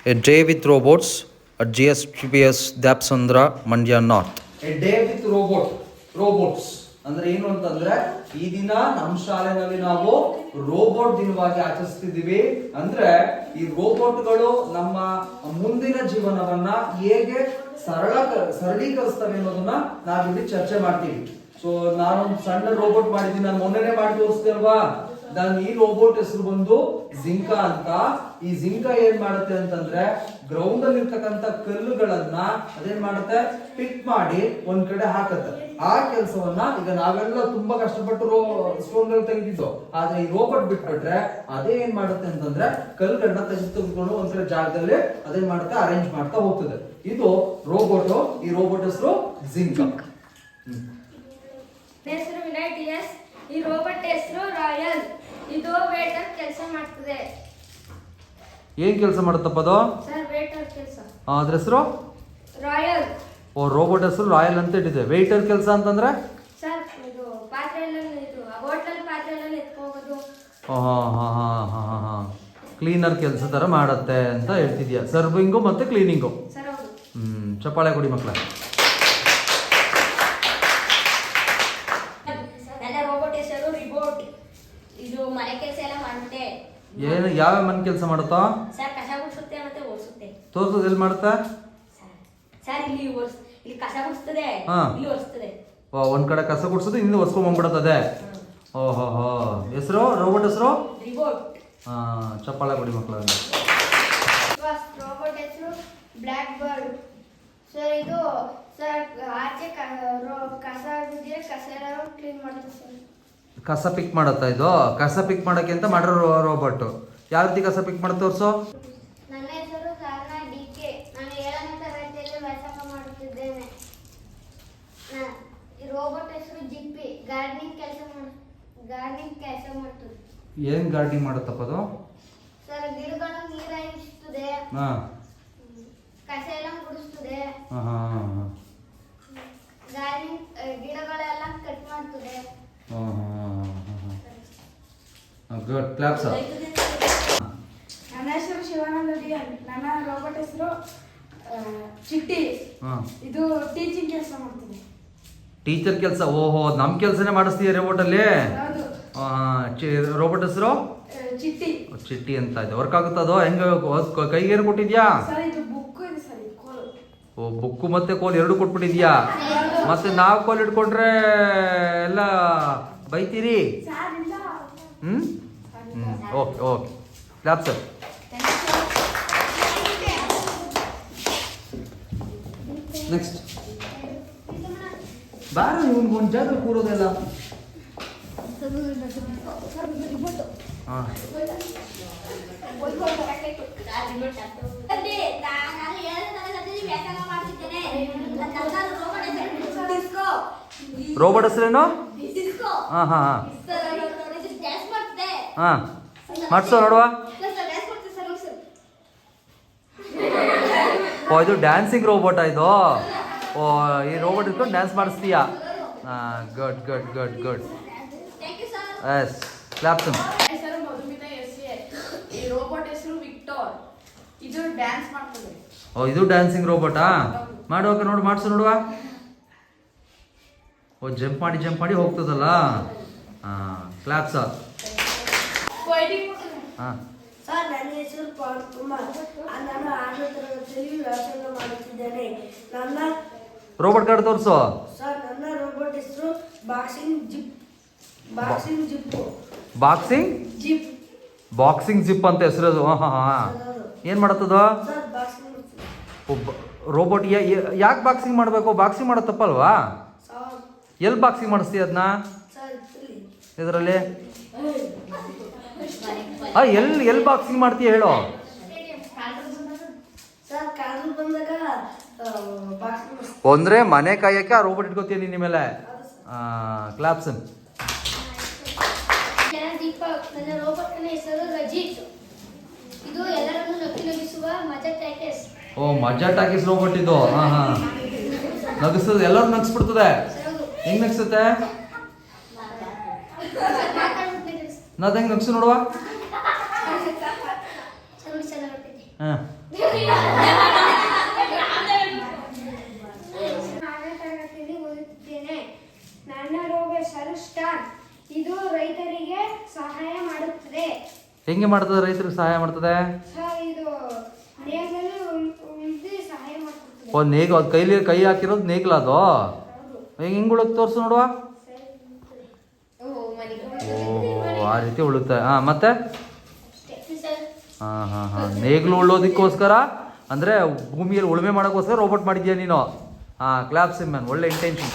A day with robots at GSTPS Dapsandra, Mandya North. A day with robots. ಅಂದ್ರೆ ಏನು ಅಂತಂದ್ರೆ ಈ ದಿನ ನಮ್ಮ ಶಾಲೆನಲ್ಲಿ ನಾವು ರೋಬೋಟ್ ದಿನವಾಗಿ ಆಚರಿಸ್ತಿದ್ದೀವಿ. ಅಂದ್ರೆ ಈ ರೋಬೋಟ್ಗಳು ನಮ್ಮ ಮುಂದಿನ ಜೀವನವನ್ನ ಹೇಗೆ ಸರಳೀಕರಿಸ್ತವೆ ಅನ್ನೋದನ್ನ ನಾವಿಲ್ಲಿ ಚರ್ಚೆ ಮಾಡ್ತೀವಿ. ಸೊ ನಾನೊಂದು ಸಣ್ಣ ರೋಬೋಟ್ ಮಾಡಿದ್ದೀನಿ, ನಾನು ಮೊನ್ನೆನೆ ಮಾಡಿ ತೋರಿಸ್ದೆ ಅಲ್ವಾ. ಈ ರೋಬೋಟ್ ಹೆಸರು ಬಂದು ಜಿಂಕಾ ಅಂತ. ಈ ಜಿಂಕಾ ಏನ್ ಮಾಡುತ್ತೆ ಅಂತಂದ್ರೆ ಗ್ರೌಂಡ್ ಅಲ್ಲಿ ಇರ್ತಕ್ಕಂಥ ಕಲ್ಲುಗಳನ್ನ ಅದೇನ್ ಮಾಡುತ್ತೆ, ಪಿಕ್ ಮಾಡಿ ಒಂದ್ ಕಡೆ ಹಾಕತ್ತೆ. ಆ ಕೆಲಸವನ್ನ ಈಗ ನಾವೆಲ್ಲ ತುಂಬಾ ಕಷ್ಟಪಟ್ಟು ಸ್ಟೋನ್ ಗಳು ತೆಗೆದಿದ್ದು, ಆದ್ರೆ ಈ ರೋಬೋಟ್ ಬಿಟ್ಬಿಟ್ರೆ ಅದೇ ಏನ್ ಮಾಡುತ್ತೆ ಅಂತಂದ್ರೆ ಕಲ್ಲುಗಳನ್ನ ತೆಗೆದುಕೊಂಡು ಒಂದ್ ಕಡೆ ಜಾಗದಲ್ಲಿ ಅದೇನ್ ಮಾಡುತ್ತೆ, ಅರೇಂಜ್ ಮಾಡ್ತಾ ಹೋಗ್ತದೆ. ಇದು ರೋಬೋಟ್. ಈ ರೋಬೋಟ್ ಹೆಸರು ಜಿಂಕಾ. ಹೆಸರು ವಿನಯ್ ಟಿಎಸ್. ಈ ರೋಬೋಟ್ ಹೆಸರು ರಾಯಲ್. ಇದು ವೇಟರ್ ಕೆಲಸ ಮಾಡ್ತದೆ. ಏನ್ ಕೆಲಸ ಮಾಡುತ್ತಪ್ಪ ಅದು? ಸರ್ ವೇಟರ್ ಕೆಲಸ. ಅದ್ರ ಹೆಸರು ರಾಯಲ್. ಓ, ರೋಬೋಟ್ ಹೆಸರು ರಾಯಲ್ ಅಂತ ಇಟ್ಟಿದೆ. ವೇಟರ್ ಕೆಲಸ ಅಂತಂದ್ರೆ ಸರ್ ಇದು ಪಾತ್ರೆ ಎಲ್ಲ ಇದು ಹೋಟೆಲ್ ಪಾತ್ರೆ ಎಲ್ಲ ಎತ್ಕೋಗೋದು. ಕ್ಲೀನರ್ ಕೆಲಸ ತರ ಮಾಡುತ್ತೆ ಅಂತ ಹೇಳ್ತಿದ್ಯಾ. ಸರ್ವಿಂಗು ಮತ್ತೆ ಕ್ಲೀನಿಂಗು. ಸರ್ ಹೌದು. ಚಪ್ಪಾಳೆ ಕೊಡಿ ಮಕ್ಕಳ. ನನ್ನ ರೋಬೋಟ್ ಹೆಸರು ರಿಬೋಟ್. ಇದು ಮನೆ ಕೆಲಸ ಎಲ್ಲ ಮಾಡುತ್ತೆ. ಏನು ಯಾವ ಮನೆ ಕೆಲಸ ಮಾಡುತ್ತಾ? ಸರ್ ಕಸ ಗುಡಿಸುತ್ತೆ ಮತ್ತೆ ಓಡಿಸುತ್ತೆ. ತೋರ್ಸೋದು ಎಲ್ಲಿ ಮಾಡುತ್ತಾ? ಸರ್ ಇಲ್ಲಿ ಕಸ ಗುಡಿಸ್ತದೆ, ಇಲ್ಲಿ ಒರೆಸ್ತದೆ. ಒಂದ್ ಕಡೆ ಕಸ ಗುಡಿಸೋದು, ಇನ್ನೂ ಒರ್ಸ್ಕೊಂಡ್ ಬಂದ್ಬಿಡುತ್ತದೆ. ಓಹೋ, ಹೆಸರು ರೋಬೋಟ್ ಹೆಸರು ರಿಬೋಟ್. ಚಪ್ಪಾಳೆ ಕೊಡಿ ಮಕ್ಕಳ. ರೋಬೋಟ್ ಹೆಸರು ಬ್ಲ್ಯಾಕ್ ಬರ್ಡ್. ಸರ್ ಇದು ಸರ್ ಆಚೆ ಕಸ ಬಿದ್ದರೆ ಕಸ ಎಲ್ಲ ಕ್ಲೀನ್ ಮಾಡುತ್ತೆ ಸರ್. ಕಸ ಪಿಕ್ ಮಾಡುತ್ತಾ ಇದು? ಕಸ ಪಿಕ್ ಮಾಡಕ್ಕೆ ಅಂತ ಮಾಡಿರೋ ರೋಬೋಟ್. ಯಾವ ರೀತಿ ಕಸ ಪಿಕ್ ಮಾಡುತ್ತೆ ತೋರ್ಸು. ನನ್ನ ಹೆಸರು ಸಾಧನಾ ಡಿಕೆ. ನಾನು 7ನೇ ತರಗತಿಯಲ್ಲಿ ವ್ಯಾಸಂಗ ಮಾಡುತ್ತಿದ್ದೇನೆ. ಈ ರೋಬೋಟ್ ಹೆಸರು ಜಿಪ್ಪಿ. ಗಾರ್ಡನಿಂಗ್ ಕೆಲಸ ಮಾಡ್ತದೆ. ಏನ್ ಗಾರ್ಡನಿಂಗ್ ಮಾಡುತ್ತಪ್ಪ ಅದು? ಸರ್ ಗಿಡಗಳನ್ನು ನೀರಾಯಿಸುತ್ತದೆ, ಕಸ ಎಲ್ಲ ಗುಡಿಸ್ತದೆ, ಗಾರ್ಡನಿಂಗ್ ಗಿಡಗಳೆಲ್ಲ ಕಟ್ ಮಾಡ್ತದೆ. Good, claps. ನನ್ನ ಹೆಸರು ಶಿವಾನಂದ ಡಿಎನ್. ನನ್ನ ರೋಬೋಟ್ ಹೆಸರು ಚಿಟ್ಟಿ. ಇದು ಟೀಚಿಂಗ್ ಕೆಲಸ ಮಾಡ್ತದೆ. ಟೀಚರ್ ಕೆಲಸ. ಓಹೋ, ನಮ್ ಕೆಲಸನೇ ಮಾಡಿಸ್ತೀಯ ರೋಬೋಟ್ ಅಲ್ಲಿ. ರೋಬೋಟ್ ಹೆಸರು ಚಿಟ್ಟಿ. ಚಿಟ್ಟಿ ಅಂತ ಇದೆ. ವರ್ಕ್ ಆಗುತ್ತ ಅದು? ಹೆಂಗ ಕೈಗೇನು ಕೊಟ್ಟಿದ್ಯಾ? ಸರ್ ಇದು ಬುಕ್ ಇದೆ ಸರ್, ಇದು ಕೋಲು. ಓ, ಬುಕ್ಕು ಮತ್ತೆ ಕೋಲ್ ಎರಡು ಕೊಟ್ಬಿಟ್ಟಿದ್ಯಾ? ಮತ್ತೆ ನಾವು ಕೋಲ್ ಇಟ್ಕೊಂಡ್ರೆ ಎಲ್ಲ ಬೈತೀರಿ. Okay okay, claps. ನೆಕ್ಸ್ಟ್ ಬಾರ, ಇವ್ನಿಗೆ ಒಂದು ಜಾಗ ಕೂರೋದೆಲ್ಲ. ರೋಬೋಟ್ ಹೆಸರೇನು? ಮಾಡ್ಸೋ ನೋಡುವ. ಓ, ಇದು ಡ್ಯಾನ್ಸಿಂಗ್ ರೋಬೋಟ್ ಇದು. ಓ, ಈ ರೋಬೋಟ್ ಇಟ್ಕೊಂಡು ಡ್ಯಾನ್ಸ್ ಮಾಡಿಸ್ತೀಯಾ? Good good good good. Yes, claps. ಹೆಸರು ಮಧುಮಿತಾ ಎಸ್.ಎ. ಈ ರೋಬೋಟ್ ಹೆಸರು ವಿಕ್ಟರ್. ಇದು ಡ್ಯಾನ್ಸ್ ಮಾಡ್ತದೆ. ಓ, ಇದು ಡ್ಯಾನ್ಸಿಂಗ್ ರೋಬೋಟಾ? ಮಾಡುವಾಗ ನೋಡು, ಮಾಡಿಸು ನೋಡುವ. ಓ, ಜಂಪ್ ಮಾಡಿ ಹೋಗ್ತದಲ್ಲ. ಕ್ಲಾಪ್ಸ್. ಸರ್, ನನ್ನ ಹೆಸರು ಪವನ್ ಕುಮಾರ್. ನಾನು 6ನೇ ತರಗತಿಯಲ್ಲಿ ವ್ಯಾಸಂಗ ಮಾಡುತ್ತಿದ್ದೇನೆ. ನನ್ನ ರೋಬೋಟ್ ಕಾರ್ಡ್ ತೋರಿಸು. ಸರ್, ನನ್ನ ರೋಬೋಟ್ ಹೆಸರು ಬಾಕ್ಸಿಂಗ್ ಜಿಪ್. ಬಾಕ್ಸಿಂಗ್ ಜಿಪ್ ಅಂತ ಹೆಸರು ಅದು. ಏನ್ ಮಾಡತ್ತದ ಸರ್? Boxing robot. ಯಾಕೆ ಬಾಕ್ಸಿಂಗ್ ಮಾಡಬೇಕು? ಬಾಕ್ಸಿಂಗ್ ಮಾಡೋ ತಪ್ಪಲ್ವಾ? ಎಲ್ಲಿ ಬಾಕ್ಸಿಂಗ್ ಮಾಡಿಸ್ತೀಯ ಅದನ್ನ? ಇದರಲ್ಲಿ ಎಲ್ಲಿ ಬಾಕ್ಸಿಂಗ್ ಮಾಡ್ತೀಯ ಹೇಳೋ. ಅಂದ್ರೆ ಮನೆ ಕಾಯಕ್ಕೆ ಆ ರೋಬೋಟ್ ಇಟ್ಕೋತೀಯ ನಿನ್ನ ಮೇಲೆ. ಕ್ಲಾಪ್ಸ್. ನನ್ನ ರೋಬೋಟ್ ಹೆಸರು ರಜಿತ್. ಇದು ಎಲ್ಲರನ್ನು ನಗಿಸುವ ಮಜಾ ಟ್ಯಾಕಿಸ್. ಓ, ಮಜಾ ಟಾಕೀಸ್ ರೋಬೋಟ್ ಇದು. ನಗಿಸ್ತದೆ, ಎಲ್ಲರೂ ನಗಿಸ್ಬಿಡ್ತದೆ. ಹೆಂಗ್ ನಗಿಸುತ್ತೆ? ನಾದ್ ಹೆಂಗ್ ನಗಿಸು ನೋಡುವ. ಸರ್ ಇದು ರೈತರಿಗೆ ಸಹಾಯ ಮಾಡುತ್ತದೆ. ಹೆಂಗೆ ಮಾಡ್ತದೆ ರೈತರಿಗೆ ಸಹಾಯ ಮಾಡ್ತದೆ? ಸರ್ ಇದು ನೇಗಲು ಉಳಿದು ಸಹಾಯ ಮಾಡುತ್ತದೆ. ಓ ನೇಗು, ಅದು ಕೈ ಹಾಕಿರೋದು ನೇಗ್ಲ ಅದು? ಹೆಂಗೆ ಉಳುತ್ತೆ ತೋರಿಸು ನೋಡುವ. ಓ ಆ ರೀತಿ ಉಳುತ್ತೆ. ಹಾಂ ಮತ್ತೆ ಹಾಂ ನೇಗ್ಲು ಉಳ್ಳೋದಕ್ಕೋಸ್ಕರ ಅಂದರೆ ಭೂಮಿಯಲ್ಲಿ ಉಳುಮೆ ಮಾಡೋಕ್ಕೋಸ್ಕರ ರೋಬೋಟ್ ಮಾಡಿದ್ಯಾ ನೀನು? ಹಾಂ ಕ್ಲಾಪ್ಸ್ ಮ್ಯಾನ್, ಒಳ್ಳೆ ಇಂಟೆನ್ಷನ್.